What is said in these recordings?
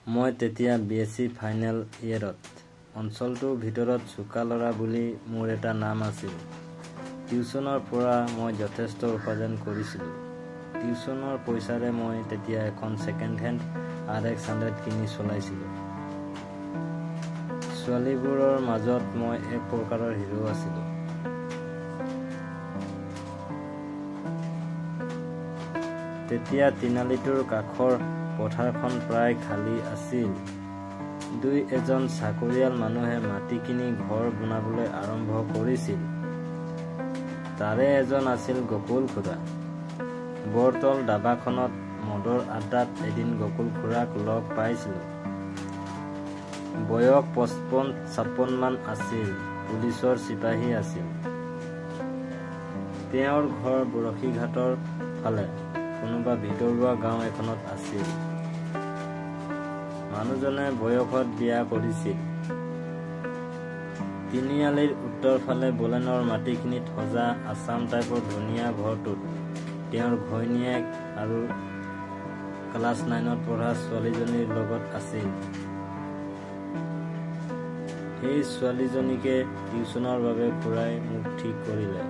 মই তেতিয়া BSc final ইয়েৰত। অঞ্চলটোৰ ভিতৰত চোকা ল'ৰা বুলি মোৰ এটা নাম আছিল। টিউচনৰ পৰা মই যথেষ্ট উপাৰ্জন কৰিছিলোঁ। টিউচনৰ পইচাৰে মই তেতিয়া এখন ছেকেণ্ড হেণ্ড RX-100 কিনি চলাইছিলোঁ। ছোৱালীবোৰৰ মাজত মই এক প্ৰকাৰৰ হিৰো আছিলোঁ। তেতিয়া তিনিআলিটোৰ কাষৰ পথাৰখন প্ৰায় খালী আছিল। দুই এজন চাকৰিয়াল মানুহে মাটি কিনি ঘৰ বনাবলৈ আৰম্ভ কৰিছিল। তাৰে এজন আছিল গকুল খুৰা। বৰতল দাবাখনত মদৰ আড্ডাত এদিন গকুল খুৰাক লগ পাইছিলোঁ। বয়স 55-56 মান আছিল। পুলিচৰ চিপাহী আছিল। তেওঁৰ ঘৰ বৰশীঘাটৰ ফালে কোনোবা ভিতৰুৱা গাঁও এখনত আছিল। মানুহজনে বয়সত বিয়া কৰিছিল। তিনিআলিৰ উত্তৰ ফালে বলেনৰ মাটিখিনিত সজা আছাম টাইপৰ ধুনীয়া ঘৰটোত তেওঁৰ ঘৈণীয়েক আৰু ক্লাছ 9ত পঢ়া ছোৱালীজনীৰ লগত আছিল। সেই ছোৱালীজনীকে টিউচনৰ বাবে খুৰাই মোক ঠিক কৰিলে।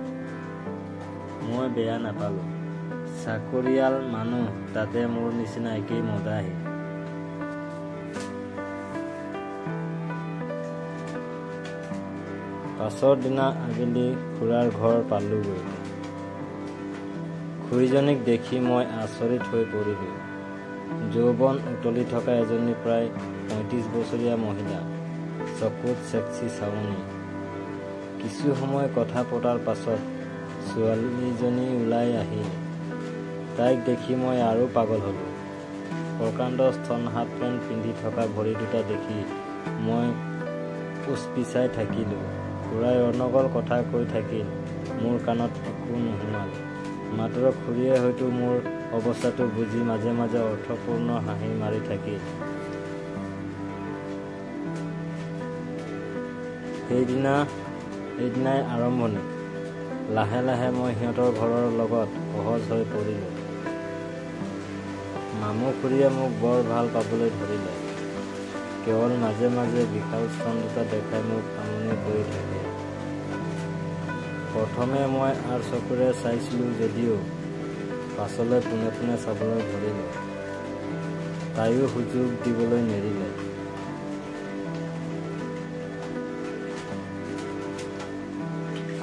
মই বেয়া নাপালোঁ। চাকৰিয়াল মানুহ, তাতে মোৰ নিচিনা একেই মদাহী। পাছৰ দিনা আবেলি খুৰাৰ ঘৰ পালোগৈ। খুৰীজনীক দেখি মই আচৰিত হৈ পৰিলোঁ। যৌৱন উতলি থকা এজনী প্ৰায় 35 বছৰীয়া মহিলা, চকুত চেক্সি চাৱনী। কিছু সময় কথা পতাৰ পাছত ছোৱালীজনী ওলাই আহিল। তাইক দেখি মই আৰু পাগল হ'লোঁ। প্ৰকাণ্ড স্তন হাফ পেণ্ট পিন্ধি থকা ভৰি দুটা দেখি মই উচপিচাই থাকিলোঁ। খুৰাই অনৰ্গল কথা কৈ থাকিল। মোৰ কাণত একো নুসুমাল। মাত্ৰ খুৰীয়ে হয়তো মোৰ অৱস্থাটো বুজি মাজে মাজে অৰ্থপূৰ্ণ হাঁহি মাৰি থাকিল। সেইদিনাই আৰম্ভণি। লাহে লাহে মই সিহঁতৰ ঘৰৰ লগত সহজ হৈ পৰিলোঁ। মামু খুৰীয়ে মোক বৰ ভাল পাবলৈ ধৰিলে। কেৱল মাজে মাজে বিশাল স্তন দুটা দেখাই মোক আমনি কৰি থাকে। প্ৰথমে মই আৰ চকুৰে চাইছিলোঁ যদিও পাছলৈ পোনে পোনে চাবলৈ ধৰিলোঁ। তাইও সুযোগ দিবলৈ নেৰিলে।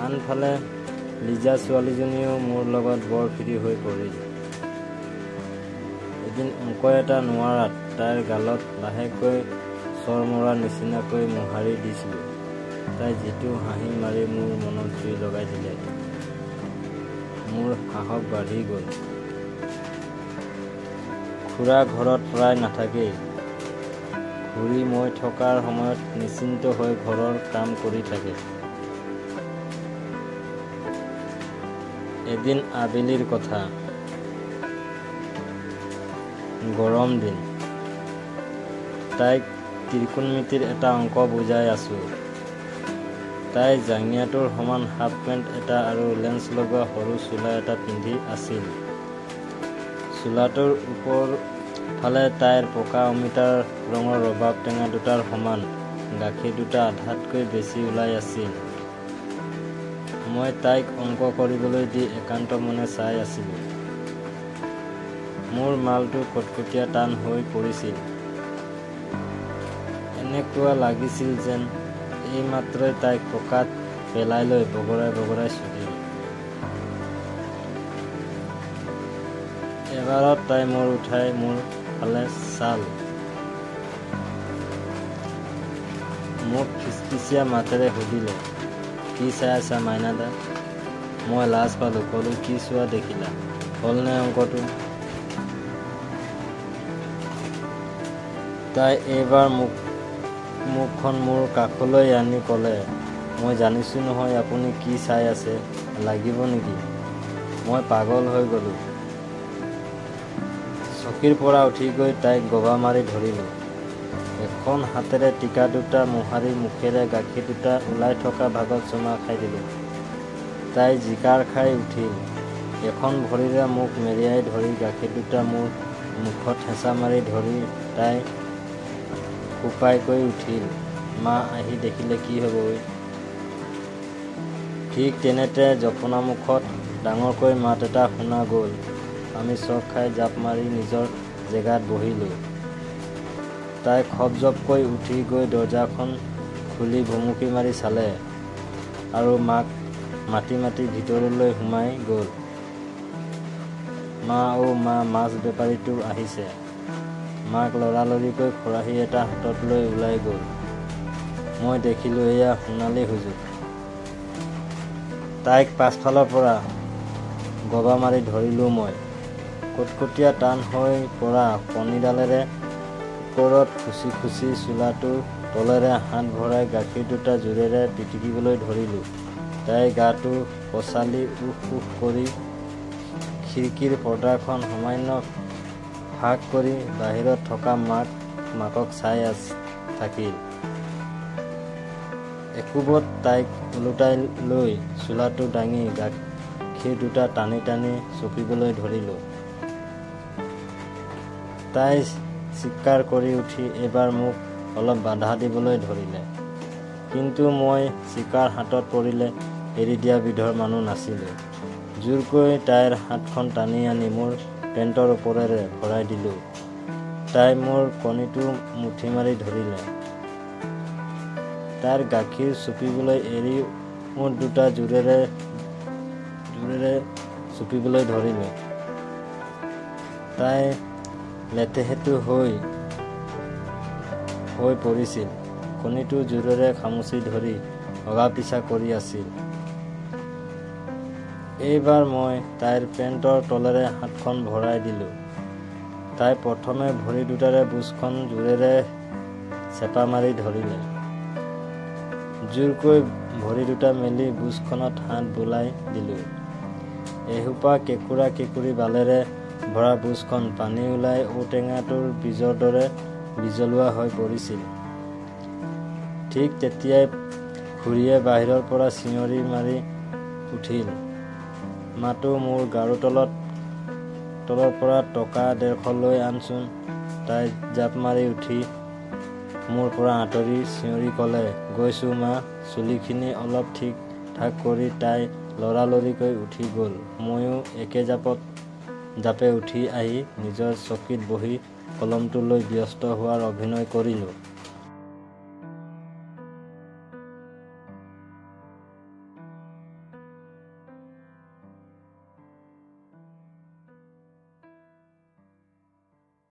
আনফালে লিজা ছোৱালীজনীও মোৰ লগত বৰ ফ্ৰী হৈ পৰিল। এদিন অংক এটা নোৱাৰাত তাইৰ গালত লাহেকৈ চৰ মৰাৰ নিচিনাকৈ মোহাৰি দিছিলোঁ। তাই যিটো হাঁহি মাৰি মোৰ মনত জুই লগাই দিলে। মোৰ সাহস বাঢ়ি গ'ল। খুৰা ঘৰত প্ৰায় নাথাকেই। খুৰী মই থকাৰ সময়ত নিশ্চিন্ত হৈ ঘৰৰ কাম কৰি থাকে। এদিন আবেলিৰ কথা। গৰম দিন। তাইক ত্ৰিকোণমিতিৰ এটা অংক বুজাই আছোঁ। তাই জাঙিয়াটোৰ সমান হাফ পেণ্ট এটা আৰু লেন্স লগোৱা সৰু চোলা এটা পিন্ধি আছিল। চোলাটোৰ ওপৰ ফালে তাইৰ পকা অমিতাৰ ৰঙৰ ৰবাব টেঙা দুটাৰ সমান গাখীৰ দুটা আধাতকৈ বেছি ওলাই আছিল। মই তাইক অংক কৰিবলৈ দি একান্ত মনে চাই আছিলোঁ। মোৰ মালটো কটকটীয়া টান হৈ পৰিছিল। এনেকুৱা লাগিছিল যেন এইমাত্ৰই তাইক পকাত পেলাই লৈ বগৰাই বগৰাই চুটিল। এবাৰত তাই মোৰ উঠাই মোৰ ফালে চাল। মোক খিচখিচিয়া মাতেৰে সুধিলে, কি চাই আছা মাইনাদা? মই লাজ পালোঁ। ক'লোঁ, কি চোৱা দেখিলা? হ'লনে অংকটো? তাই এইবাৰ মুখখন মোৰ কাষলৈ আনি ক'লে, মই জানিছোঁ নহয় আপুনি কি চাই আছে। লাগিব নেকি? মই পাগল হৈ গ'লোঁ। চকীৰ পৰা উঠি গৈ তাইক গবা মাৰি ধৰিলোঁ। এখন হাতেৰে টিকা দুটা মোহাৰি মুখেৰে গাখীৰ দুটা ওলাই থকা ভাগত চুমা খাই দিলোঁ। তাই জিকাৰ খাই উঠিল। এখন ভৰিৰে মোক মেৰিয়াই ধৰি গাখীৰ দুটা মোৰ মুখত হেঁচা মাৰি ধৰি তাই ফোপাইকৈ উঠিল। মা আহি দেখিলে কি হ'ব? ঠিক তেনেতে জপনামুখত ডাঙৰকৈ মাত এটা শুনা গ'ল। আমি চক খাই জাপ মাৰি নিজৰ জেগাত বহিলোঁ। তাই খপজপকৈ উঠি গৈ দৰজাখন খুলি ভুমুকি মাৰি চালে আৰু মাক মাতি মাতি ভিতৰলৈ সোমাই গ'ল। মা মা, মাছ বেপাৰীটো আহিছে। মাক লৰালৰিকৈ খৰাহী এটা হাতত লৈ ওলাই গ'ল। মই দেখিলোঁ এয়া সোণালী সুযোগ। তাইক পাছফালৰ পৰা গবা মাৰি ধৰিলোঁ মই। কটকটীয়া টান হৈ পৰা কণীডালেৰে ওপৰত খুচি খুচি চোলাটোৰ তলেৰে হাত ভৰাই গাখীৰ দুটা জোৰেৰে পিটিকিবলৈ ধৰিলোঁ। তাই গাটো পচালি উফ উফ কৰি খিৰিকীৰ পৰ্দাখন সামান্য ফাঁক কৰি বাহিৰত থকা মাকক চাই থাকিল। একোবত তাইক ওলোটাই লৈ চোলাটো দাঙি গাখীৰ দুটা টানি টানি চপিবলৈ ধৰিলোঁ। তাই চিৎকাৰ কৰি উঠি এইবাৰ মোক অলপ বাধা দিবলৈ ধৰিলে। কিন্তু মই চিকাৰ হাতত পৰিলে এৰি দিয়া বিধৰ মানুহ নাছিলোঁ। জোৰকৈ তাইৰ হাতখন টানি আনি মোৰ পেণ্টৰ ওপৰেৰে ভৰাই দিলোঁ। তাই মোৰ কণীটো মুঠি মাৰি ধৰিলে। তাইৰ গাখীৰ চুপিবলৈ এৰি ওঠ দুটা জোৰেৰে চুপিবলৈ ধৰিলে। তাই লেটেহেটু হৈ পৰিছিল। কণীটো জোৰেৰে খামুচি ধৰি অগা পিছা কৰি আছিল। এইবাৰ মই তাইৰ পেণ্টৰ তলেৰে হাতখন ভৰাই দিলোঁ। তাই প্ৰথমে ভৰি দুটাৰে বুচখন জোৰেৰে চেপা মাৰি ধৰিলে। জোৰকৈ ভৰি দুটা মেলি বুচখনত হাত বোলাই দিলোঁ। এসোপা কেঁকুৰা কেঁকুৰি বালেৰে ভৰা বুচখন পানী ওলাই ঔটেঙাটোৰ বীজৰ দৰে বিজলুৱা হৈ পৰিছিল। ঠিক তেতিয়াই খুৰীয়ে বাহিৰৰ পৰা চিঞৰি মাৰি উঠিল, মাতো মোৰ গাৰু তলৰ পৰা টকা 150 লৈ আনচোন। তাই জাপ মাৰি উঠি মোৰ পৰা আঁতৰি চিঞৰি ক'লে, গৈছোঁ মা। চুলিখিনি অলপ ঠিক ঠাক কৰি তাই লৰালৰিকৈ উঠি গ'ল। ময়ো একে জাপে উঠি আহি নিজৰ চকীত বহি কলমটো লৈ ব্যস্ত হোৱাৰ অভিনয় কৰিলোঁ।